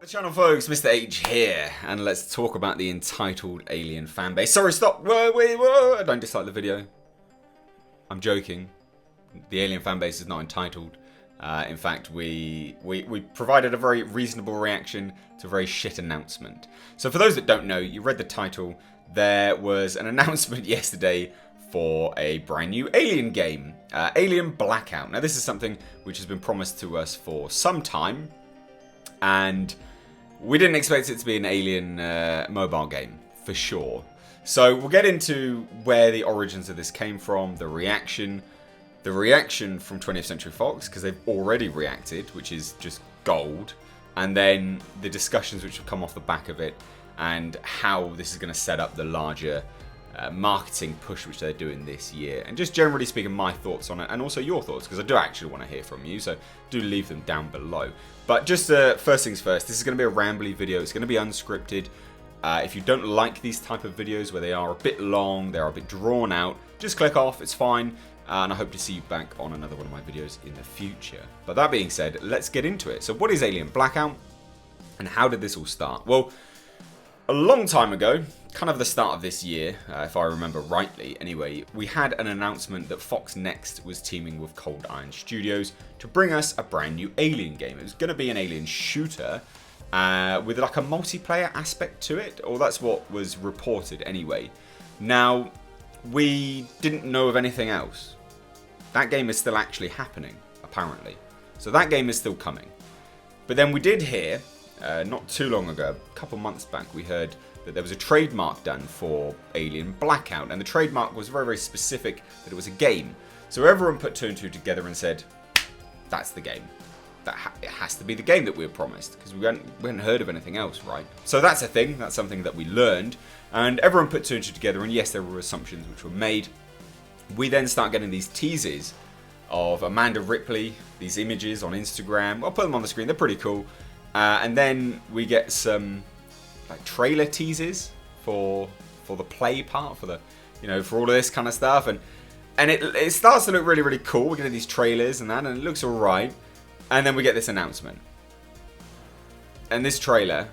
Channel folks, Mr. H here, and let's talk about the entitled Alien fanbase. Sorry, stop, whoa, don't dislike the video. I'm joking. The Alien fanbase is not entitled. In fact, we provided a very reasonable reaction to a very shit announcement. So for those that don't know, you read the title, there was an announcement yesterday for a brand new Alien game, Alien Blackout. Now this is something which has been promised to us for some time, and we didn't expect it to be an Alien mobile game, for sure. So we'll get into where the origins of this came from, the reaction from 20th Century Fox, because they've already reacted, which is just gold, and then the discussions which have come off the back of it, and how this is going to set up the larger marketing push which they're doing this year, and just generally speaking my thoughts on it, and also your thoughts, because I do actually want to hear from you, so do leave them down below. But just first things first, this is going to be a rambly video, it's going to be unscripted. If you don't like these type of videos where they are a bit long, they're a bit drawn out, just click off, it's fine, and I hope to see you back on another one of my videos in the future. But that being said, let's get into it. So what is Alien Blackout, and how did this all start? Well, a long time ago, kind of the start of this year, if I remember rightly anyway, we had an announcement that Fox Next was teaming with Cold Iron Studios to bring us a brand new Alien game. It was going to be an Alien shooter with like a multiplayer aspect to it, or that's what was reported anyway. Now, we didn't know of anything else. That game is still actually happening, apparently. So that game is still coming. But then we did hear, not too long ago, a couple months back, we heard that there was a trademark done for Alien Blackout, and the trademark was very, very specific that it was a game. So everyone put two and two together and said, that's the game. It has to be the game that we were promised, because we hadn't heard of anything else, right? So that's a thing, that's something that we learned, and everyone put two and two together, and yes, there were assumptions which were made. We then start getting these teases of Amanda Ripley, these images on Instagram. I'll put them on the screen, they're pretty cool. And then we get some like trailer teases for the play part, for the, for all of this kind of stuff, and it starts to look really, really cool. We're getting these trailers and that, and it looks alright. And then we get this announcement, and this trailer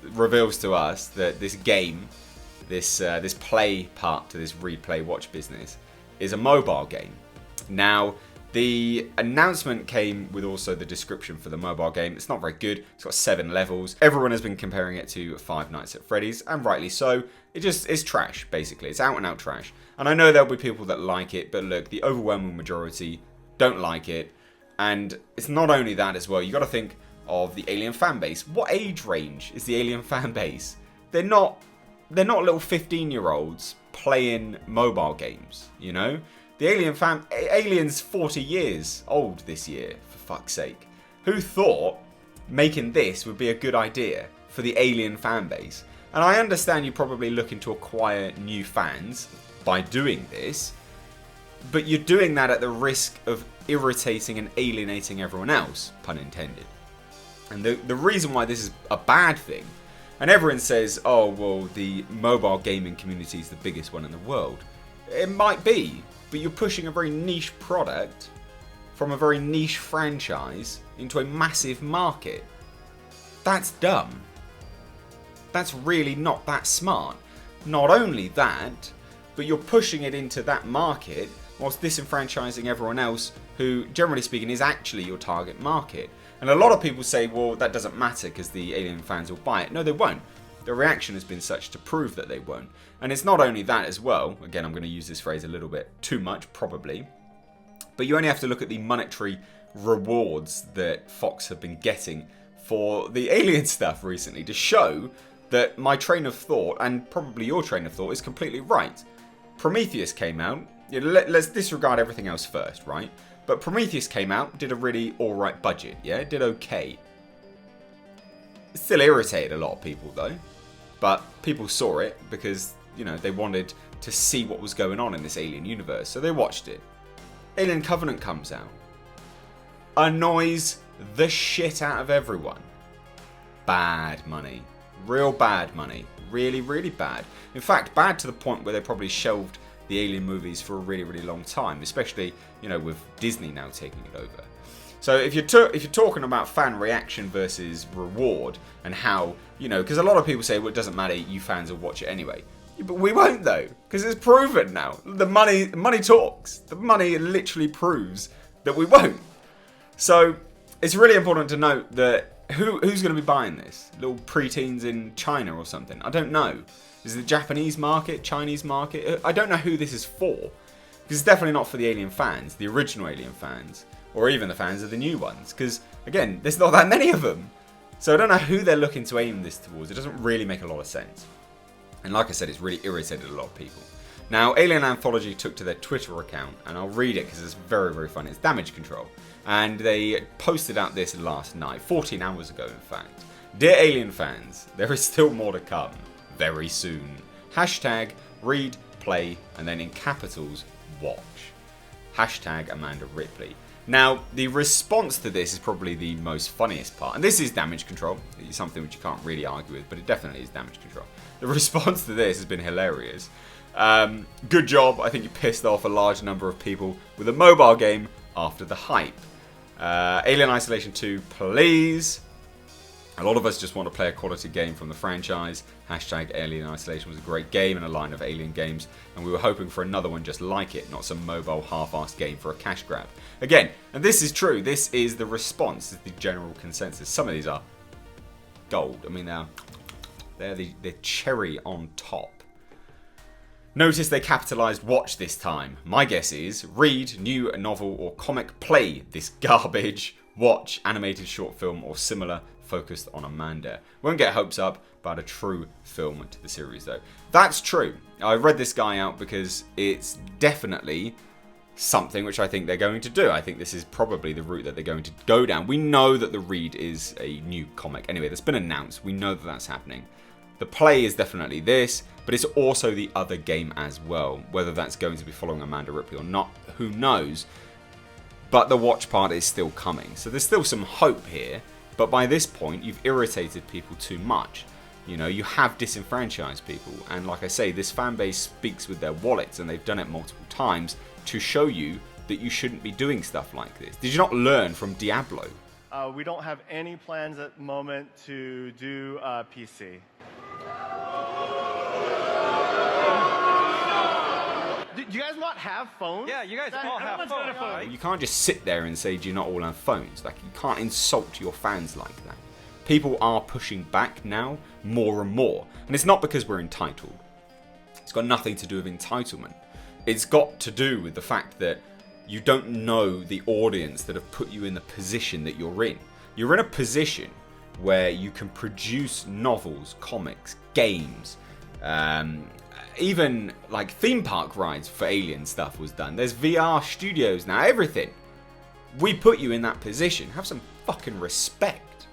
reveals to us that this game, this play part to this replay watch business, is a mobile game. Now, the announcement came with also the description for the mobile game. It's not very good. It's got 7 levels. Everyone has been comparing it to Five Nights at Freddy's, and rightly so. It's trash, basically. It's out and out trash. And I know there'll be people that like it, but look, the overwhelming majority don't like it. And it's not only that as well. You got to think of the Alien fanbase. What age range is the Alien fanbase? They're not little 15-year-olds playing mobile games, The Alien's 40 years old this year, for fuck's sake. Who thought making this would be a good idea for the Alien fanbase? And I understand you're probably looking to acquire new fans by doing this, but you're doing that at the risk of irritating and alienating everyone else, pun intended. And the reason why this is a bad thing, and everyone says, oh, well, the mobile gaming community is the biggest one in the world. It might be, but you're pushing a very niche product from a very niche franchise into a massive market. That's dumb. That's really not that smart. Not only that, but you're pushing it into that market whilst disenfranchising everyone else who, generally speaking, is actually your target market. And a lot of people say, well, that doesn't matter because the Alien fans will buy it. No, they won't. The reaction has been such to prove that they won't. And it's not only that as well. Again, I'm going to use this phrase a little bit too much, probably. But you only have to look at the monetary rewards that Fox have been getting for the Alien stuff recently to show that my train of thought, and probably your train of thought, is completely right. Prometheus came out. Let's disregard everything else first, right? But Prometheus came out, did a really alright budget, yeah? Did okay. It still irritated a lot of people though. But people saw it because, they wanted to see what was going on in this Alien universe. So they watched it. Alien Covenant comes out. Annoys the shit out of everyone. Bad money. Real bad money. Really, really bad. In fact, bad to the point where they probably shelved the Alien movies for a really, really long time. Especially, with Disney now taking it over. So if you're talking about fan reaction versus reward and how, you know, because a lot of people say, well, it doesn't matter, you fans will watch it anyway. Yeah, but we won't though, because it's proven now. The money talks. The money literally proves that we won't. So it's really important to note that who's going to be buying this? Little preteens in China or something? I don't know. Is it the Japanese market, Chinese market? I don't know who this is for. Because it's definitely not for the Alien fans, the original Alien fans, or even the fans of the new ones. Because, again, there's not that many of them. So I don't know who they're looking to aim this towards. It doesn't really make a lot of sense. And like I said, it's really irritated a lot of people. Now, Alien Anthology took to their Twitter account, and I'll read it because it's very, very funny. It's Damage Control. And they posted out this last night, 14 hours ago in fact. Dear Alien fans, there is still more to come. Very soon. Hashtag read, play, and then in capitals, watch. Hashtag Amanda Ripley. Now, the response to this is probably the most funniest part. And this is Damage Control. It's something which you can't really argue with, but it definitely is Damage Control. The response to this has been hilarious. Good job. I think you pissed off a large number of people with a mobile game after the hype. Alien Isolation 2, please. A lot of us just want to play a quality game from the franchise. Hashtag Alien Isolation was a great game in a line of Alien games, and we were hoping for another one just like it, not some mobile half-assed game for a cash grab. Again, and this is true, this is the response, this is the general consensus. Some of these are gold. I mean, they're the cherry on top. Notice they capitalised watch this time. My guess is read, new novel or comic, play this garbage, watch, animated short film or similar focused on Amanda. Won't get hopes up about a true film to the series though. That's true. I read this guy out because it's definitely something which I think they're going to do. I think this is probably the route that they're going to go down. We know that the read is a new comic. Anyway, that's been announced. We know that that's happening. The play is definitely this, but it's also the other game as well. Whether that's going to be following Amanda Ripley or not, who knows? But the watch part is still coming. So there's still some hope here. But by this point, you've irritated people too much. You know, you have disenfranchised people. And like I say, this fan base speaks with their wallets, and they've done it multiple times to show you that you shouldn't be doing stuff like this. Did you not learn from Diablo? We don't have any plans at the moment to do PC. Do you guys not have phones? Yeah, you guys all have phones. You can't just sit there and say, do you not all have phones? Like, you can't insult your fans like that. People are pushing back now more and more. And it's not because we're entitled. It's got nothing to do with entitlement. It's got to do with the fact that you don't know the audience that have put you in the position that you're in. You're in a position where you can produce novels, comics, games, even like theme park rides for Alien stuff was done. There's VR studios now, everything. We put you in that position. Have some fucking respect.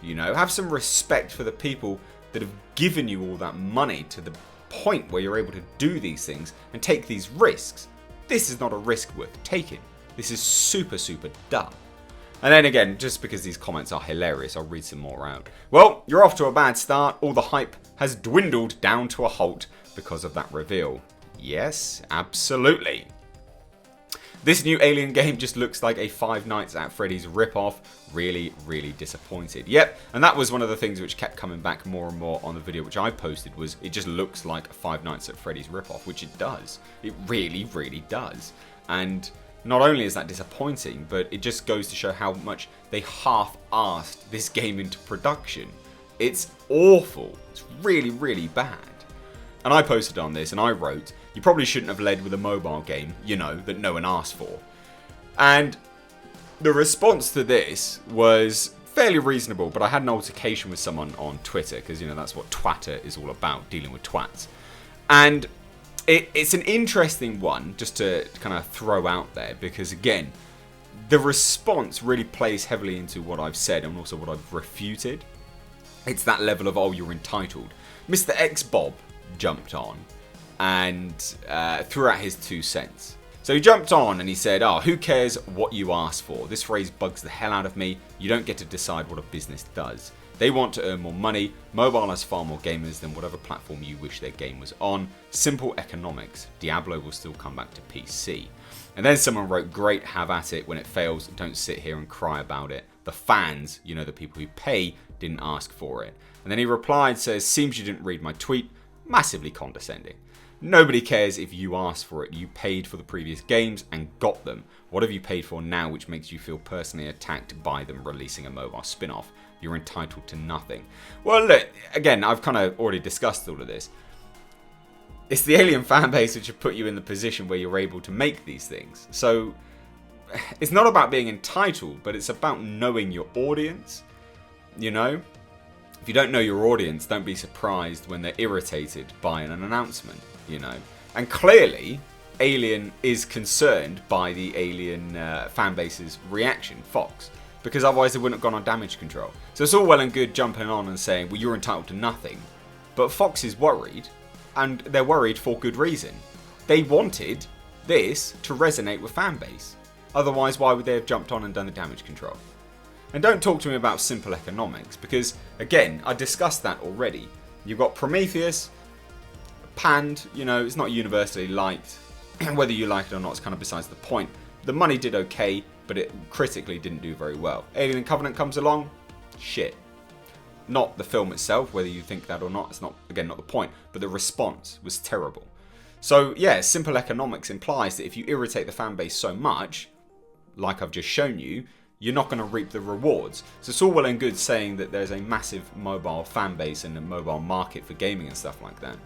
You know, have some respect for the people that have given you all that money to the point where you're able to do these things and take these risks. This is not a risk worth taking. This is super, super dumb. And then again, just because these comments are hilarious, I'll read some more out. Well, you're off to a bad start. All the hype has dwindled down to a halt because of that reveal. Yes, absolutely. This new Alien game just looks like a Five Nights at Freddy's ripoff. Really, really disappointed. Yep, and that was one of the things which kept coming back more and more on the video which I posted, was it just looks like a Five Nights at Freddy's ripoff, which it does. It really, really does. And not only is that disappointing, but it just goes to show how much they half-arsed this game into production. It's awful. It's really, really bad. And I posted on this and I wrote, you probably shouldn't have led with a mobile game, you know, that no one asked for. And the response to this was fairly reasonable, but I had an altercation with someone on Twitter, because, you know, that's what Twatter is all about, dealing with twats. And it's an interesting one just to kind of throw out there, because, again, the response really plays heavily into what I've said and also what I've refuted. It's that level of, oh, you're entitled. Mr. X Bob jumped on and threw out his 2 cents. So he jumped on and he said, oh, who cares what you asked for? This phrase bugs the hell out of me. You don't get to decide what a business does. They want to earn more money. Mobile has far more gamers than whatever platform you wish their game was on. Simple economics. Diablo will still come back to PC. And then someone wrote, great, have at it. When it fails, don't sit here and cry about it. The fans, you know, the people who pay, didn't ask for it. And then he replied, says, seems you didn't read my tweet. Massively condescending. Nobody cares if you asked for it. You paid for the previous games and got them. What have you paid for now which makes you feel personally attacked by them releasing a mobile spin-off? You're entitled to nothing. Well, look, again, I've kind of already discussed all of this. It's the Alien fanbase which have put you in the position where you're able to make these things. So it's not about being entitled, but it's about knowing your audience. You know? If you don't know your audience, don't be surprised when they're irritated by an announcement, you know. And clearly, Alien is concerned by the Alien fanbase's reaction, Fox, because otherwise they wouldn't have gone on damage control. So it's all well and good jumping on and saying, well, you're entitled to nothing. But Fox is worried, and they're worried for good reason. They wanted this to resonate with fanbase. Otherwise, why would they have jumped on and done the damage control? And don't talk to me about simple economics, because, again, I discussed that already. You've got Prometheus, panned, you know, it's not universally liked. Whether you like it or not is kind of besides the point. The money did okay, but it critically didn't do very well. Alien Covenant comes along, shit. Not the film itself, whether you think that or not, it's not, again, not the point, but the response was terrible. So, yeah, simple economics implies that if you irritate the fan base so much, like I've just shown you, you're not going to reap the rewards. So it's all well and good saying that there's a massive mobile fan base and a mobile market for gaming and stuff like that.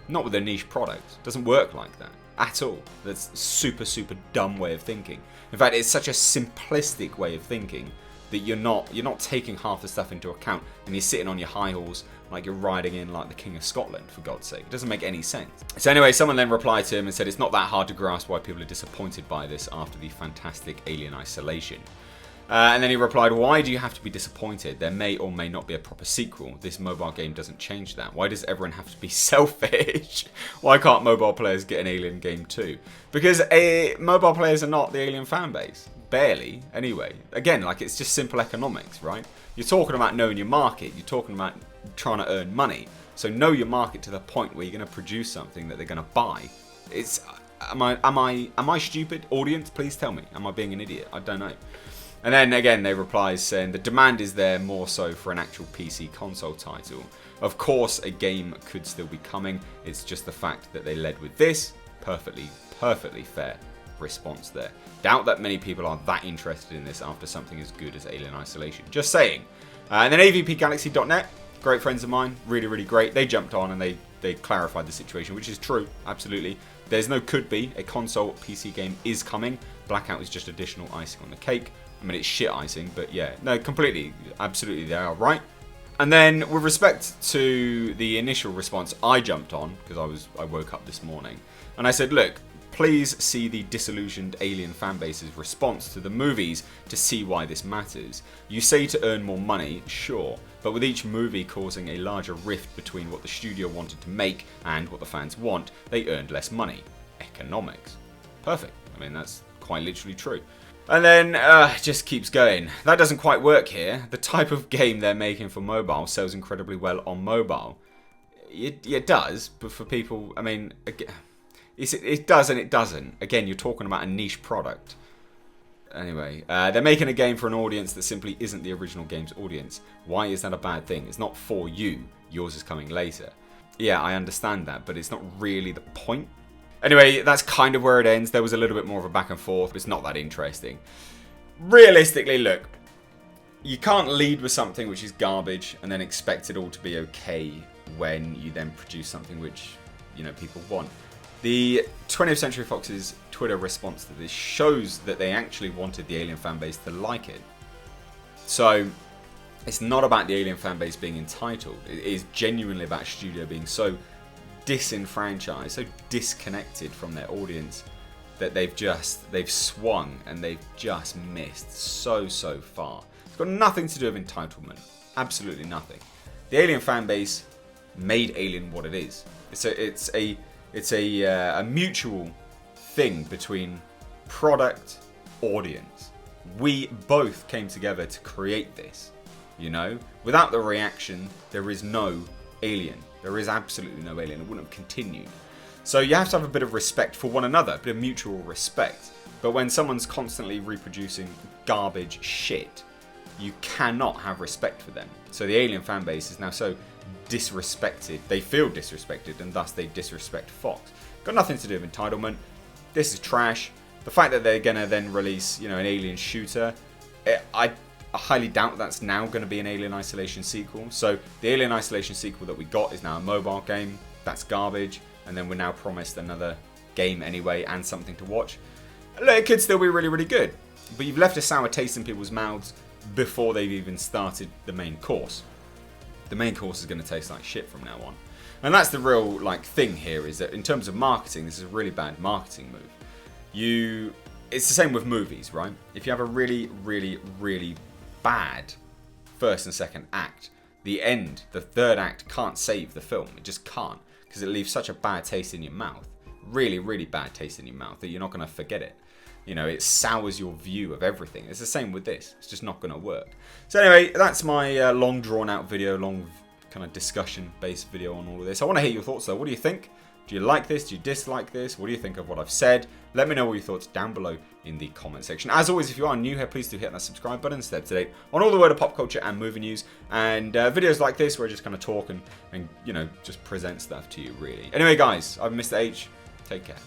Not with a niche product. It doesn't work like that at all. That's a super, super dumb way of thinking. In fact, it's such a simplistic way of thinking that you're not taking half the stuff into account, and you're sitting on your high horse like you're riding in like the King of Scotland, for God's sake. It doesn't make any sense. So anyway, someone then replied to him and said it's not that hard to grasp why people are disappointed by this after the fantastic Alien Isolation. And then he replied, why do you have to be disappointed? There may or may not be a proper sequel. This mobile game doesn't change that. Why does everyone have to be selfish? Why can't mobile players get an Alien game too? Because mobile players are not the Alien fanbase. Barely, anyway. Again, like, it's just simple economics, right? You're talking about knowing your market. You're talking about trying to earn money. So know your market to the point where you're going to produce something that they're going to buy. It's, am I stupid? Audience, please tell me. Am I being an idiot? I don't know. And then again, they reply saying the demand is there more so for an actual PC console title. Of course, a game could still be coming. It's just the fact that they led with this. Perfectly fair response there. Doubt that many people are that interested in this after something as good as Alien Isolation. Just saying. And then avpgalaxy.net, great friends of mine, really, really great. They jumped on and they clarified the situation, which is true, absolutely. There's no could be. A console PC game is coming. Blackout is just additional icing on the cake. I mean, it's shit icing, but yeah. No, completely, absolutely, they are right. And then, with respect to the initial response, I jumped on, because I woke up this morning, and I said, look, please see the disillusioned Alien fanbase's response to the movies to see why this matters. You say to earn more money, sure, but with each movie causing a larger rift between what the studio wanted to make and what the fans want, they earned less money. Economics. Perfect. I mean, that's quite literally true. And then, just keeps going. That doesn't quite work here. The type of game they're making for mobile sells incredibly well on mobile. It does, but for people, I mean, it does and it doesn't. Again, you're talking about a niche product. Anyway, they're making a game for an audience that simply isn't the original game's audience. Why is that a bad thing? It's not for you. Yours is coming later. Yeah, I understand that, but it's not really the point. Anyway, that's kind of where it ends. There was a little bit more of a back and forth, but it's not that interesting. Realistically, look, you can't lead with something which is garbage and then expect it all to be okay when you then produce something which, you know, people want. The 20th Century Fox's Twitter response to this shows that they actually wanted the Alien fanbase to like it. So, it's not about the Alien fanbase being entitled. It is genuinely about a studio being so disenfranchised, so disconnected from their audience that they've swung and they've just missed so far. It's got nothing to do with entitlement. Absolutely nothing. The Alien fanbase made Alien what it is. It's a mutual thing between product, audience. We both came together to create this, you know? Without the reaction, there is no Alien. There is absolutely no Alien. It wouldn't have continued. So you have to have a bit of respect for one another, a bit of mutual respect. But when someone's constantly reproducing garbage shit, you cannot have respect for them. So the Alien fan base is now so disrespected. They feel disrespected, and thus they disrespect Fox. Got nothing to do with Entitlement. This is trash. The fact that they're gonna then release, you know, an Alien shooter, I highly doubt that's now going to be an Alien Isolation sequel. So the Alien Isolation sequel that we got is now a mobile game. That's garbage. And then we're now promised another game anyway and something to watch. Look, it could still be really, really good. But you've left a sour taste in people's mouths before they've even started the main course. The main course is going to taste like shit from now on. And that's the real like thing here, is that in terms of marketing, this is a really bad marketing move. It's the same with movies, right? If you have a really, really, really bad first and second act, the end, the third act can't save the film. It just can't, because it leaves such a bad taste in your mouth. Really, really bad taste in your mouth that you're not going to forget it. You know, it sours your view of everything. It's the same with this. It's just not going to work. So anyway, that's my long drawn out video, long kind of discussion based video on all of this. I want to hear your thoughts though. What do you think? Do you like this? Do you dislike this? What do you think of what I've said? Let me know all your thoughts down below in the comment section. As always, if you are new here, please do hit that subscribe button to stay up to date on all the world of pop culture and movie news, and videos like this where I just kind of talk and you know, just present stuff to you really. Anyway guys, I've been Mr. H. Take care.